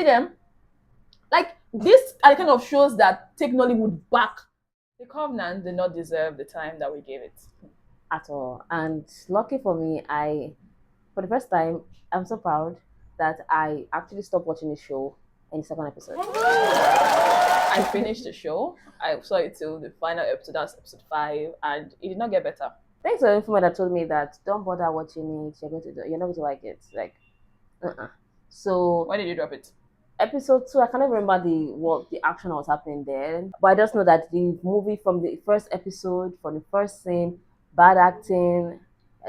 see them. Like, this are the kind of shows that take Nollywood back. The Covenant did not deserve the time that we gave it. At all. And lucky for me, for the first time, I'm so proud that I actually stopped watching the show in the second episode. I finished the show. I saw it till the final episode, that's episode 5, and it did not get better. Thanks to Enifome that told me that don't bother watching it. You're not going to like it. Like, So Why did you drop it? episode 2, I can't even remember what the action was happening there, but I just know that the movie from the first episode, from the first scene, bad acting,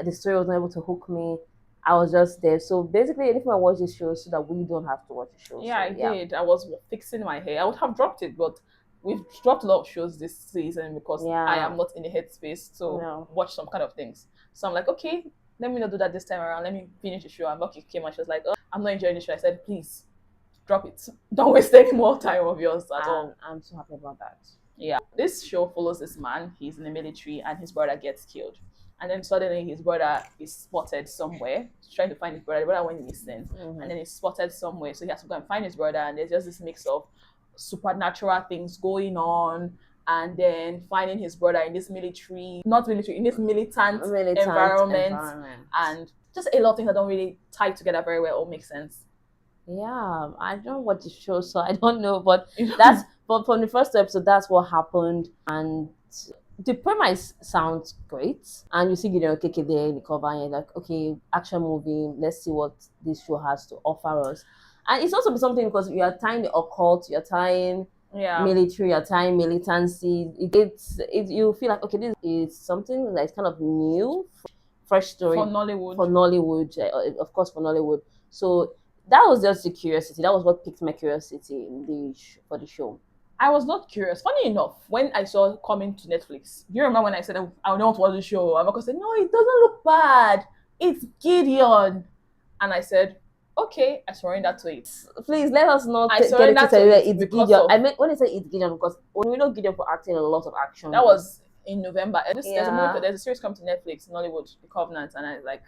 the story was not able to hook me. I was just there. So basically, anything I watch the show so that we don't have to watch the show. Yeah, so, I did. I was fixing my hair. I would have dropped it, but we've dropped a lot of shows this season because I am not in the headspace to watch some kind of things. So I'm like, okay, let me not do that this time around. Let me finish the show. And Bucky came and she was like, oh, I'm not enjoying the show. I said, please, drop it. Don't waste any more time of yours at all. I'm so happy about that. Yeah. This show follows this man. He's in the military and his brother gets killed. And then suddenly his brother is spotted somewhere. He's trying to find his brother. The brother went missing. And then he's spotted somewhere. So he has to go and find his brother. And there's just this mix of supernatural things going on. And then finding his brother in this military, not military, in this militant environment. And just a lot of things that don't really tie together very well or make sense. Yeah, I don't watch the show, so I don't know. But but from the first episode, that's what happened. And the premise sounds great, and you see Gideon Okeke there in the cover, and you're like, okay, action movie, let's see what this show has to offer us. And it's also something because you are tying the occult, you're tying military, you're tying militancy. You feel like, okay, this is something that's kind of new, fresh story for Nollywood. Of course, for Nollywood. So that was just the curiosity. That was what piqued my curiosity for the show. I was not curious. Funny enough, when I saw it coming to Netflix, do you remember when I said I don't want to watch the show? And Marco said, no, it doesn't look bad. It's Gideon. And I said, okay, I surrender to it. Please let us not get it it's Gideon. I meant when I said it's Gideon, because we know Gideon for acting a lot of action. That was in November. There's a series coming to Netflix, Nollywood, The Covenant, and I was like,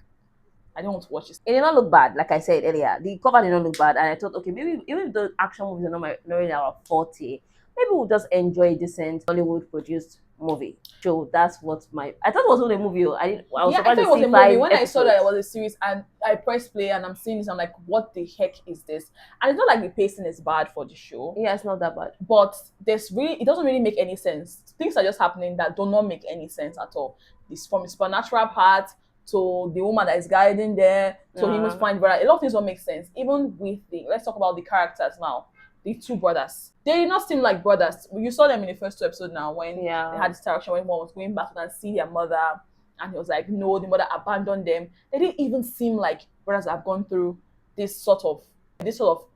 I don't want to watch this. It did not look bad, like I said earlier. The cover did not look bad, and I thought, okay, maybe even if the action movies are not in our forte, maybe we'll just enjoy a decent Hollywood produced movie. So that's what I thought it was only a movie. I was surprised to see a movie. When I saw that it was a series and I pressed play and I'm seeing this, I'm like, what the heck is this? And it's not like the pacing is bad for the show. Yeah, it's not that bad. But it doesn't really make any sense. Things are just happening that do not make any sense at all. This from the supernatural part to the woman that is guiding there, to him to find brother. A lot of things don't make sense. Even with let's talk about the characters now. The two brothers. They did not seem like brothers. You saw them in the first 2 episodes now when they had this interaction when one was going back and see their mother and he was like, no, the mother abandoned them. They didn't even seem like brothers that have gone through this sort of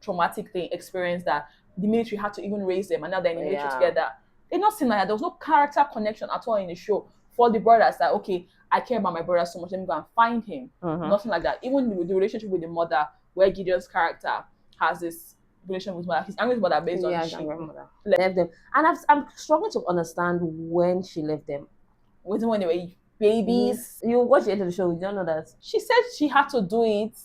traumatic experience that the military had to even raise them and now they're in the military together. They did not seem like that. There was no character connection at all in the show for the brothers that, okay, I care about my brother so much, let me go and find him. Nothing like that. Even with the relationship with the mother, where Gideon's character has this relation with mother. He's angry with mother based on she left them. And I'm struggling to understand when she left them. When they were babies. You watch the end of the show, you don't know that. She said she had to do it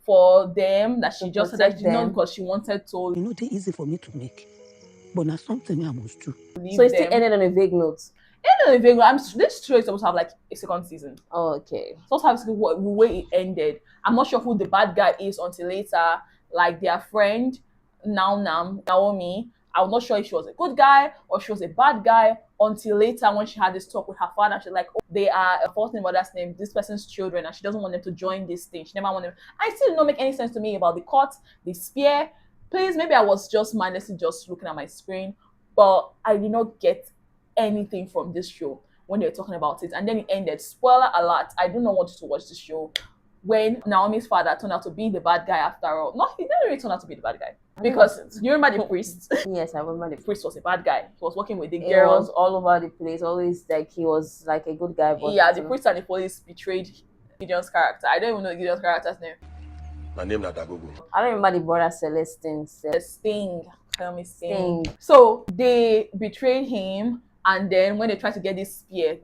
for them, that she just said that she did not because she wanted to. You know, it's easy for me to make, but now something I must do. So it still ended on a vague note. This show is supposed to have like a second season. Oh, okay. It's supposed to have the way it ended. I'm not sure who the bad guy is until later. Like their friend, Naomi, I'm not sure if she was a good guy or she was a bad guy until later when she had this talk with her father. She's like, oh, they are a fault in mother's name, this person's children, and she doesn't want them to join this thing. She never want them. I still did not make any sense to me about the cut, the spear. Please, maybe I was just mindlessly just looking at my screen, but I did not get anything from this show when they were talking about it. And then it ended. Spoiler alert, I do not want you to watch this show. When Naomi's father turned out to be the bad guy after all. No, he didn't really turn out to be the bad guy. Because you remember the priest? Yes, I remember the priest was a bad guy. He was working with the girls. He was all over the place. Always like he was like a good guy. But the priest and the police betrayed Gideon's character. I don't even know Gideon's character's name. My name is Dagogo. I don't remember the brother Celestine. Sting. Tell me Sting. So they betrayed him. And then when they try to get this spear,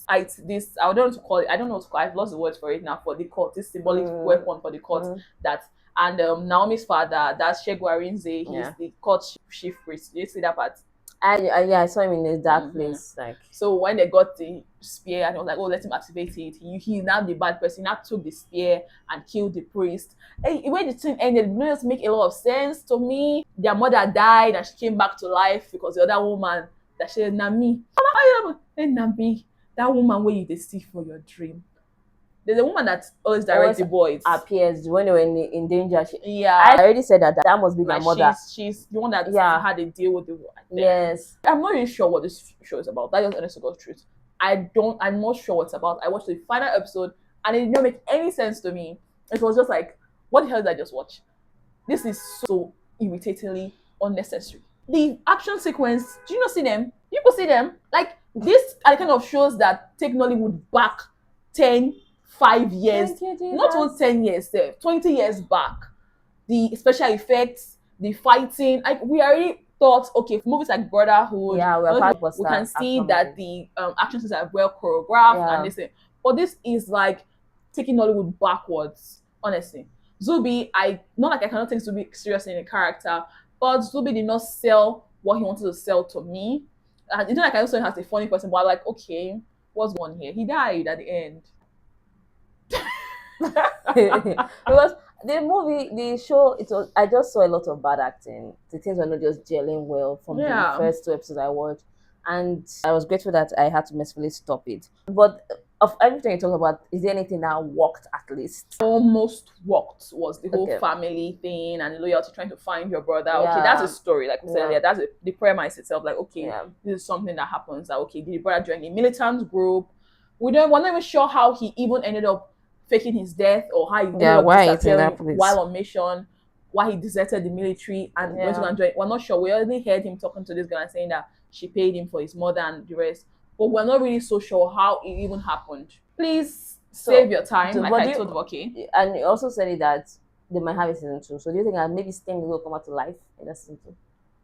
I don't know what to call it. I don't know what to call it. I've lost the word for it now for the cult. This symbolic weapon for the cult that And Naomi's father, that's Shegun Arinze, he's Yeah. the court chief priest. Did you see that part? Yeah, I saw him in a dark place. Like, So when they got the spear and he was like, oh, let him activate it, he's now the bad person. He now took the spear and killed the priest. Hey, when the thing ended, it doesn't make a lot of sense to me. Their mother died and she came back to life because the other woman that she said, Nami, hey, Nami, that woman where you see for your dream. There's a woman that always directs the boys. appears when they were in danger. Yeah. I already said that must be their Like mother. she's the one that Yeah. had a deal with the Yes. I'm not really sure what this show is about. That is honest to God's truth. I'm not sure what it's about. I watched the final episode and it did not make any sense to me. It was just like, what the hell did I just watch? This is so irritatingly unnecessary. The action sequence, do you not see them? You can see them. Like, this are the kind of shows that take Nollywood back 5 years, not even 10 years, 20 years back. The special effects, the fighting, like we already thought, okay, movies like Brotherhood, Yeah, we can see that the action scenes are well choreographed and this thing. But this is like taking Nollywood backwards, honestly. Zubi, not like I cannot take Zubi seriously in a character, but Zubi did not sell what he wanted to sell to me. And it's not like I also has a funny person, but I'm like, okay, what's going on here? He died at the end. Because the show, I just saw a lot of bad acting. The things were not just gelling well from the first 2 episodes I watched, and I was grateful that I had to mercifully stop it. But of everything you talk about, is there anything that worked at least? Almost worked was the whole family thing and loyalty, trying to find your brother. Okay, that's a story, like we said earlier. That's the premise itself. Like, okay, this is something that happens. That okay, did the brother join a militant group? We're not even sure how he even ended up faking his death or how he ended up disappearing while on mission, why he deserted the military and went to go and join. We're not sure. We already heard him talking to this girl and saying that she paid him for his mother and the rest, but we're not really so sure how it even happened. Please save your time, like I told Voke. And you also said that they might have a season 2. So do you think that maybe Sting will come out to life in that season 2?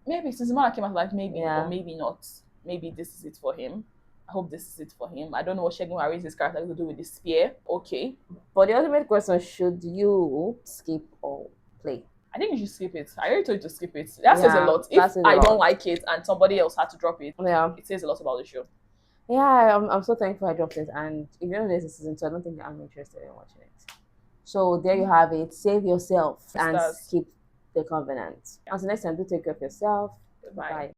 Maybe since the man came out to life, maybe, or maybe not. Maybe this is it for him. I hope this is it for him. I don't know what Shegun Arinze's character has to do with the spear. Okay. But the ultimate question, should you skip or play? I think you should skip it. I already told you to skip it. That says a lot. If I don't like it and somebody else had to drop it, it says a lot about the show. Yeah, I'm so thankful I dropped it. And if you know this is season 2, I don't think I'm interested in watching it. So there you have it. Save yourself and skip the Covenant. Until next time, do take care of yourself. Goodbye. Bye.